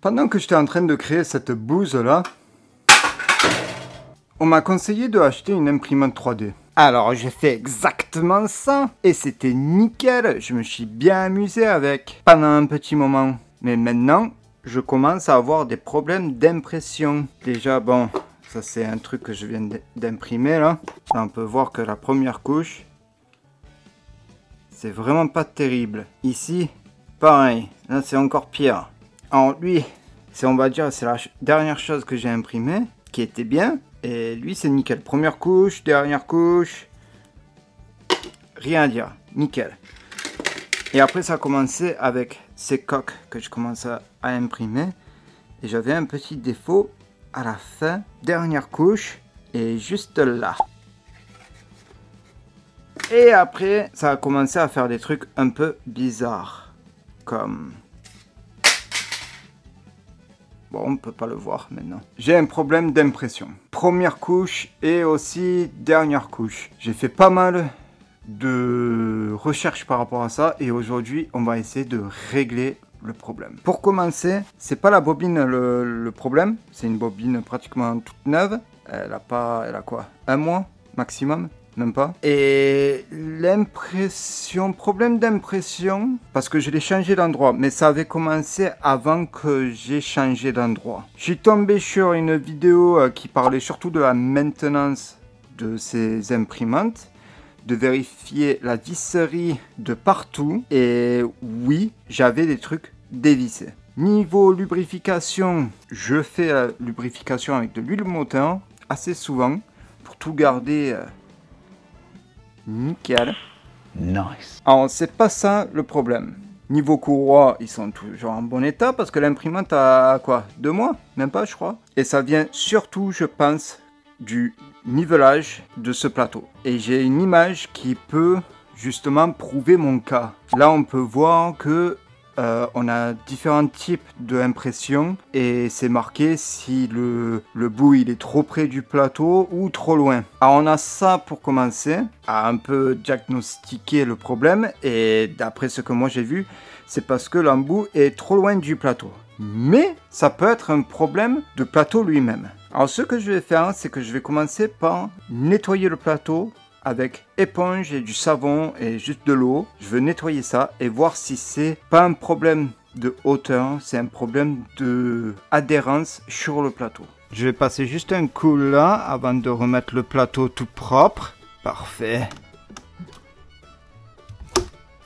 Pendant que j'étais en train de créer cette bouse là, on m'a conseillé de acheter une imprimante 3D. Alors j'ai fait exactement ça et c'était nickel, je me suis bien amusé avec pendant un petit moment. Mais maintenant, je commence à avoir des problèmes d'impression. Déjà bon, ça c'est un truc que je viens d'imprimer là. Là on peut voir que la première couche, c'est vraiment pas terrible. Ici, pareil, là c'est encore pire. Alors lui, on va dire c'est la dernière chose que j'ai imprimée qui était bien. Et lui c'est nickel. Première couche, dernière couche. Rien à dire. Nickel. Et après ça a commencé avec ces coques que je commence à imprimer. Et j'avais un petit défaut à la fin. Dernière couche. Et juste là. Et après ça a commencé à faire des trucs un peu bizarres. Comme... Bon, on ne peut pas le voir maintenant. J'ai un problème d'impression. Première couche et aussi dernière couche. J'ai fait pas mal de recherches par rapport à ça et aujourd'hui, on va essayer de régler le problème. Pour commencer, c'est pas la bobine le problème. C'est une bobine pratiquement toute neuve. Elle a quoi? Un mois maximum? Même pas. Et l'impression, problème d'impression, parce que je l'ai changé d'endroit, mais ça avait commencé avant que j'ai changé d'endroit. Je suis tombé sur une vidéo qui parlait surtout de la maintenance de ces imprimantes, de vérifier la visserie de partout, et oui, j'avais des trucs dévissés. Niveau lubrification, je fais la lubrification avec de l'huile moteur assez souvent, pour tout garder... nickel. Nice. Alors, c'est pas ça le problème. Niveau courroie, ils sont toujours en bon état parce que l'imprimante a quoi? 2 mois? Même pas, je crois. Et ça vient surtout, je pense, du nivelage de ce plateau. Et j'ai une image qui peut justement prouver mon cas. Là, on peut voir que on a différents types d'impression et c'est marqué si le bout il est trop près du plateau ou trop loin. Alors on a ça pour commencer à un peu diagnostiquer le problème et d'après ce que moi j'ai vu, c'est parce que l'embout est trop loin du plateau. Mais ça peut être un problème de plateau lui-même. Alors ce que je vais faire, c'est que je vais commencer par nettoyer le plateau avec éponge et du savon et juste de l'eau. Je veux nettoyer ça et voir si c'est pas un problème de hauteur, c'est un problème de adhérence sur le plateau. Je vais passer juste un coup là avant de remettre le plateau tout propre. Parfait.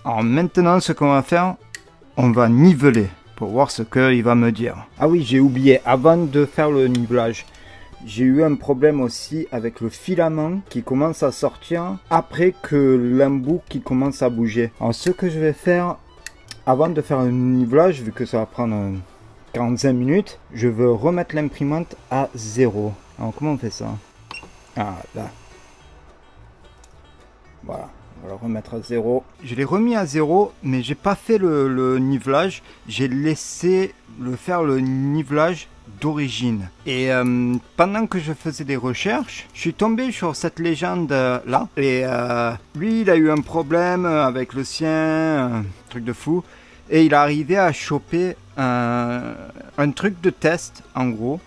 Alors maintenant ce qu'on va faire, on va niveler pour voir ce qu'il va me dire. Ah oui, j'ai oublié, avant de faire le nivelage, j'ai eu un problème aussi avec le filament qui commence à sortir après que l'embout qui commence à bouger. Alors ce que je vais faire avant de faire un nivelage, vu que ça va prendre 45 minutes, je veux remettre l'imprimante à 0. Alors comment on fait ça? Ah là. Voilà. On va le remettre à 0. Je l'ai remis à 0, mais j'ai pas fait le nivelage. J'ai laissé faire le nivelage d'origine. Et pendant que je faisais des recherches, je suis tombé sur cette légende là. Et lui, il a eu un problème avec le sien, un truc de fou. Et il est arrivé à choper un truc de test, en gros,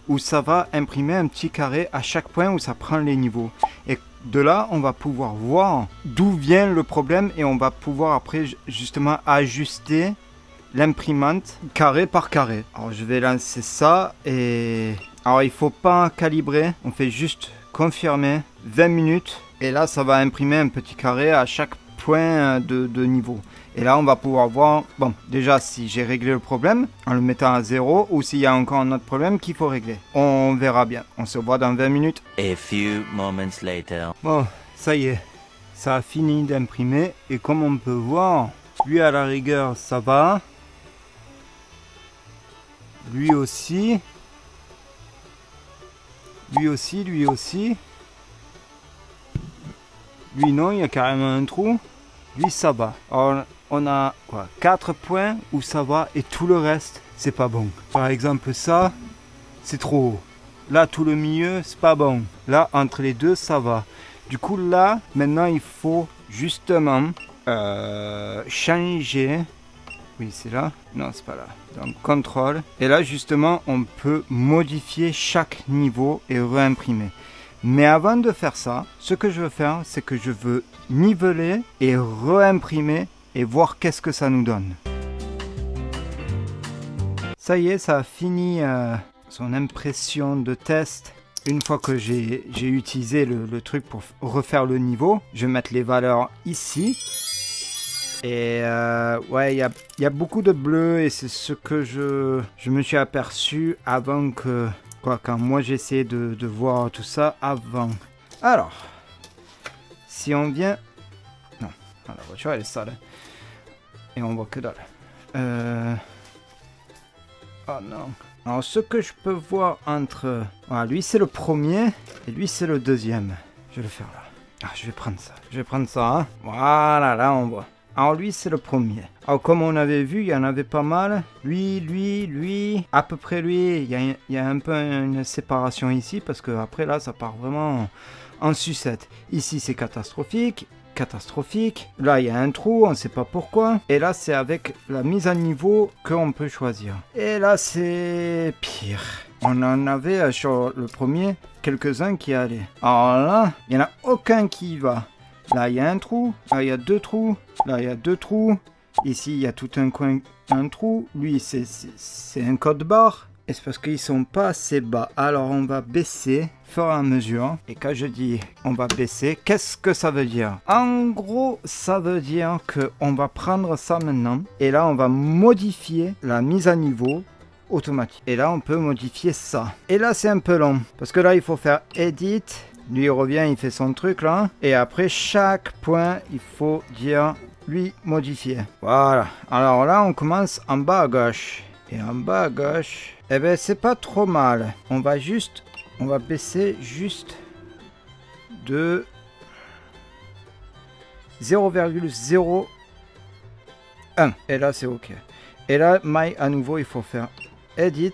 où ça va imprimer un petit carré à chaque point où ça prend les niveaux. Et de là, on va pouvoir voir d'où vient le problème et on va pouvoir après justement ajuster l'imprimante carré par carré. Alors je vais lancer ça et... Alors il faut pas calibrer, on fait juste confirmer 20 minutes et là ça va imprimer un petit carré à chaque point de niveau. Et là on va pouvoir voir, bon déjà si j'ai réglé le problème en le mettant à 0 ou s'il y a encore un autre problème qu'il faut régler. On verra bien, on se voit dans 20 minutes. A few moments later. Bon, ça y est, ça a fini d'imprimer et comme on peut voir, lui à la rigueur ça va. Lui aussi. Lui aussi, lui aussi. Lui non, il y a carrément un trou. Lui ça va. Alors, on a quoi, 4 points où ça va et tout le reste c'est pas bon. Par exemple ça, c'est trop haut. Là tout le milieu c'est pas bon. Là entre les deux ça va. Du coup là maintenant il faut justement changer Oui, c'est là. Non, c'est pas là. Donc, contrôle. Et là, justement, on peut modifier chaque niveau et réimprimer. Mais avant de faire ça, ce que je veux faire, c'est que je veux niveler et réimprimer et voir qu'est-ce que ça nous donne. Ça y est, ça a fini son impression de test. Une fois que j'ai utilisé le truc pour refaire le niveau, je vais mettre les valeurs ici. Et ouais, il y a beaucoup de bleu et c'est ce que je me suis aperçu avant que... Quoi, quand moi j'essayais de voir tout ça avant. Alors, si on vient... Non, la voiture elle est sale. Et on voit que dalle. Oh non. Alors ce que je peux voir entre... Voilà, lui c'est le premier et lui c'est le deuxième. Je vais le faire là. Ah, je vais prendre ça. Je vais prendre ça. Hein. Voilà, là on voit. Alors lui c'est le premier. Alors comme on avait vu, il y en avait pas mal. Lui, à peu près lui. Il y a un peu une séparation ici parce que après là ça part vraiment en sucette. Ici c'est catastrophique. Là il y a un trou, on ne sait pas pourquoi. Et là c'est avec la mise à niveau qu'on peut choisir. Et là c'est pire. On en avait sur le premier quelques-uns qui allaient. Alors là, il n'y en a aucun qui y va. Là il y a un trou, là il y a deux trous, là il y a deux trous. Ici il y a tout un coin, un trou. Lui c'est un code barre. Et c'est parce qu'ils sont pas assez bas. Alors on va baisser au fur et à mesure. Et quand je dis on va baisser, qu'est-ce que ça veut dire? En gros, ça veut dire qu'on va prendre ça maintenant. Et là, on va modifier la mise à niveau automatique. Et là, on peut modifier ça. Et là, c'est un peu long. Parce que là, il faut faire Edit. Lui, il revient, il fait son truc là. Et après, chaque point, il faut dire lui modifier. Voilà. Alors là, on commence en bas à gauche. Et en bas à gauche, eh ben c'est pas trop mal. On va baisser juste de 0,01. Et là c'est ok. Et là, à nouveau, il faut faire Edit.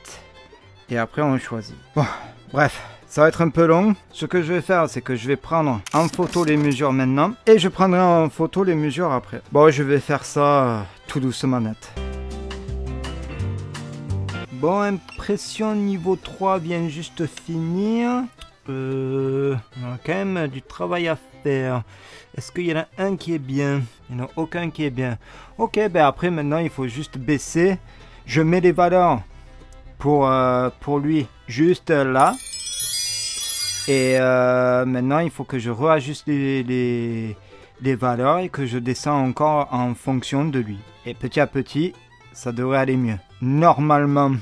Et après, on choisit. Bon, bref. Ça va être un peu long. Ce que je vais faire, c'est que je vais prendre en photo les mesures maintenant. Et je prendrai en photo les mesures après. Bon, je vais faire ça tout doucement net. Bon, impression niveau 3 vient juste finir. On a quand même du travail à faire. Est-ce qu'il y en a un qui est bien? Il n'y en a aucun qui est bien. Ok, ben après maintenant il faut juste baisser. Je mets les valeurs pour lui juste là. Et maintenant il faut que je réajuste les valeurs et que je descends encore en fonction de lui. Et petit à petit, ça devrait aller mieux. Normalement.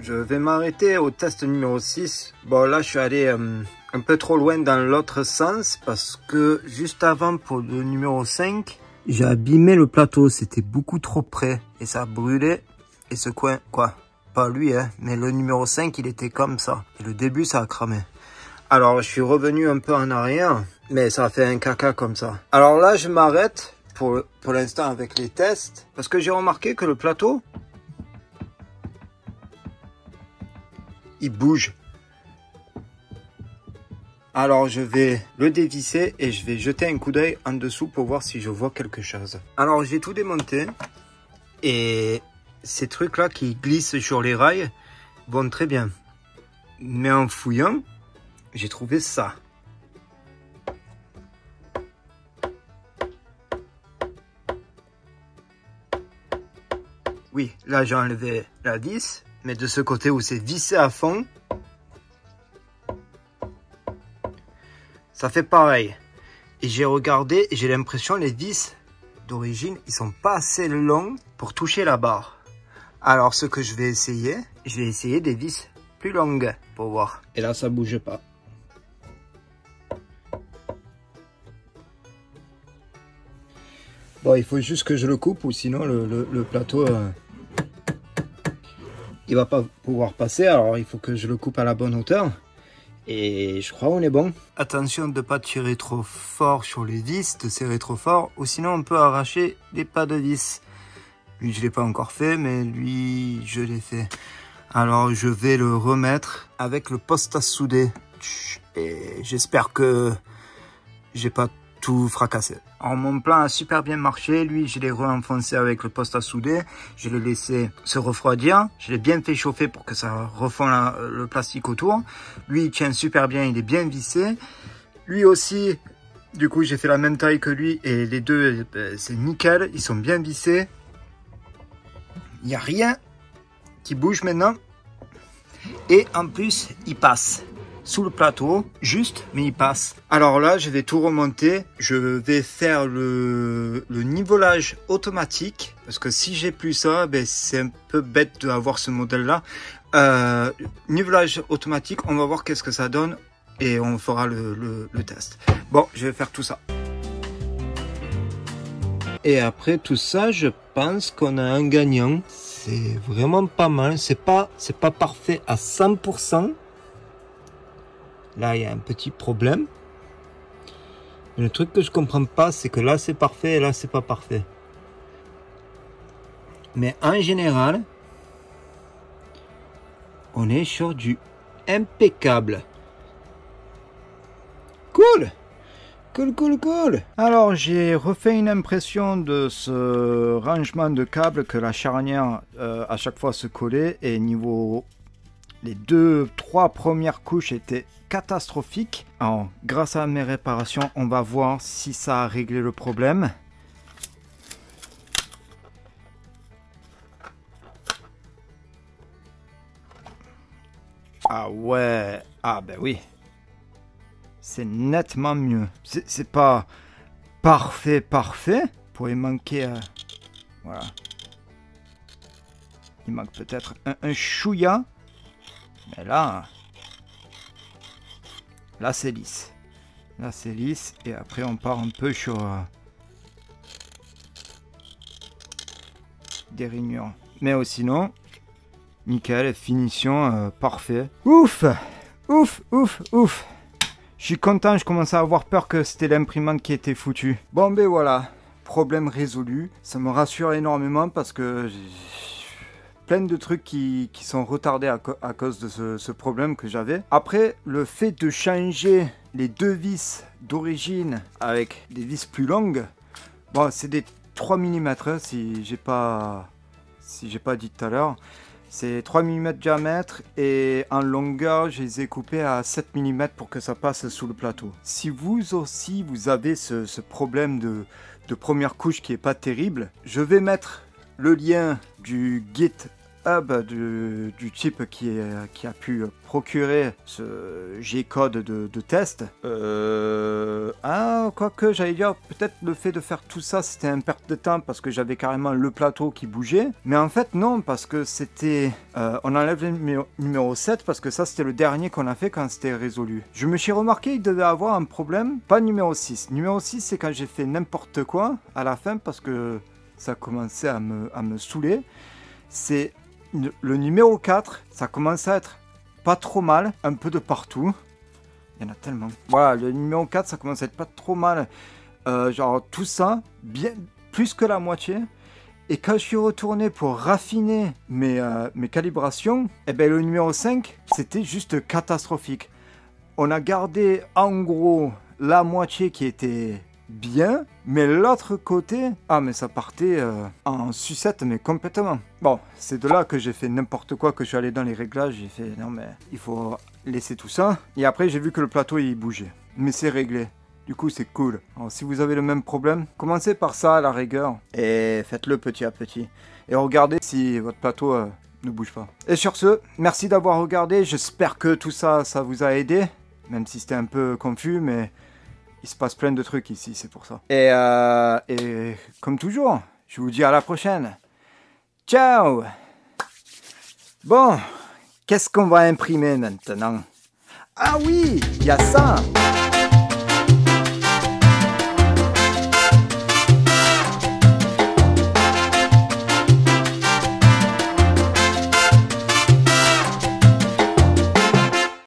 Je vais m'arrêter au test numéro 6. Bon là je suis allé un peu trop loin dans l'autre sens parce que juste avant pour le numéro 5, j'ai abîmé le plateau. C'était beaucoup trop près et ça a brûlé. Et ce coin, quoi, pas lui hein, mais le numéro 5 il était comme ça. Et le début ça a cramé. Alors je suis revenu un peu en arrière, mais ça a fait un caca comme ça. Alors là je m'arrête pour l'instant avec les tests, parce que j'ai remarqué que le plateau, il bouge. Alors je vais le dévisser et je vais jeter un coup d'œil en dessous pour voir si je vois quelque chose. Alors j'ai tout démonté et ces trucs là qui glissent sur les rails vont très bien. Mais en fouillant, j'ai trouvé ça. Oui, là j'ai enlevé la vis, mais de ce côté où c'est vissé à fond, ça fait pareil. Et j'ai regardé et j'ai l'impression les vis d'origine, ils sont pas assez longs pour toucher la barre. Alors ce que je vais essayer des vis plus longues pour voir. Et là ça bouge pas. Bon, il faut juste que je le coupe ou sinon le plateau il va pas pouvoir passer. Alors il faut que je le coupe à la bonne hauteur. Et je crois on est bon. Attention de ne pas tirer trop fort sur les vis, de serrer trop fort, ou sinon on peut arracher les pas de vis. Lui je l'ai pas encore fait, mais lui je l'ai fait. Alors je vais le remettre avec le poste à souder. Et j'espère que j'ai pas tout fracassé. Alors mon plan a super bien marché, lui je l'ai re-enfoncé avec le poste à souder, je l'ai laissé se refroidir, je l'ai bien fait chauffer pour que ça refond le plastique autour. Lui il tient super bien, il est bien vissé. Lui aussi, du coup j'ai fait la même taille que lui et les deux c'est nickel, ils sont bien vissés. Il n'y a rien qui bouge maintenant. Et en plus, il passe sous le plateau, juste, mais il passe. Alors là, je vais tout remonter. Je vais faire le nivelage automatique. Parce que si j'ai plus ça, ben, c'est un peu bête d'avoir ce modèle-là. Nivelage automatique, on va voir qu'est-ce que ça donne. Et on fera le test. Bon, je vais faire tout ça. Et après tout ça, je pense qu'on a un gagnant. C'est vraiment pas mal. C'est pas parfait à 100%. Là, il y a un petit problème. Mais le truc que je comprends pas, c'est que là, c'est parfait et là, c'est pas parfait. Mais en général, on est sur du impeccable. Cool! Cool. Alors, j'ai refait une impression de ce rangement de câbles que la charnière à chaque fois se collait. Et niveau... les 2-3 premières couches étaient catastrophiques. Alors, grâce à mes réparations, on va voir si ça a réglé le problème. Ah ouais, ah ben oui. C'est nettement mieux. C'est pas parfait. Pourrait manquer... voilà. Il manque peut-être un chouïa. Mais là c'est lisse. Là c'est lisse. Et après on part un peu sur des rainures. Mais sinon, nickel, finition parfait. Ouf. Je suis content, je commençais à avoir peur que c'était l'imprimante qui était foutue. Bon ben voilà, problème résolu. Ça me rassure énormément parce que j'ai plein de trucs qui sont retardés à cause de ce problème que j'avais. Après, le fait de changer les deux vis d'origine avec des vis plus longues, bon c'est des 3 mm si j'ai pas dit tout à l'heure. C'est 3 mm de diamètre et en longueur, je les ai coupés à 7 mm pour que ça passe sous le plateau. Si vous aussi, vous avez ce problème de première couche qui est pas terrible, je vais mettre le lien du GitHub du type qui a pu procurer ce G-code de test. Quoique j'allais dire, peut-être le fait de faire tout ça, c'était une perte de temps parce que j'avais carrément le plateau qui bougeait. Mais en fait, non, parce que c'était... on enlève le numéro 7 parce que ça, c'était le dernier qu'on a fait quand c'était résolu. Je me suis remarqué, il devait avoir un problème. Pas numéro 6. Numéro 6, c'est quand j'ai fait n'importe quoi à la fin parce que ça commençait à me saouler. C'est... le numéro 4, ça commence à être pas trop mal, un peu de partout. Il y en a tellement. Voilà, le numéro 4, ça commence à être pas trop mal. Genre tout ça, bien plus que la moitié. Et quand je suis retourné pour raffiner mes calibrations, eh ben, le numéro 5, c'était juste catastrophique. On a gardé en gros la moitié qui était... bien, mais l'autre côté, ah mais ça partait en sucette, mais complètement. Bon, c'est de là que j'ai fait n'importe quoi, que je suis allé dans les réglages, j'ai fait non mais il faut laisser tout ça. Et après j'ai vu que le plateau il bougeait, mais c'est réglé. Du coup c'est cool. Alors si vous avez le même problème, commencez par ça à la rigueur et faites-le petit à petit. Et regardez si votre plateau ne bouge pas. Et sur ce, merci d'avoir regardé, j'espère que tout ça, ça vous a aidé, même si c'était un peu confus, mais... il se passe plein de trucs ici, c'est pour ça. Et comme toujours, je vous dis à la prochaine. Ciao! Bon, qu'est-ce qu'on va imprimer maintenant? Ah oui, il y a ça!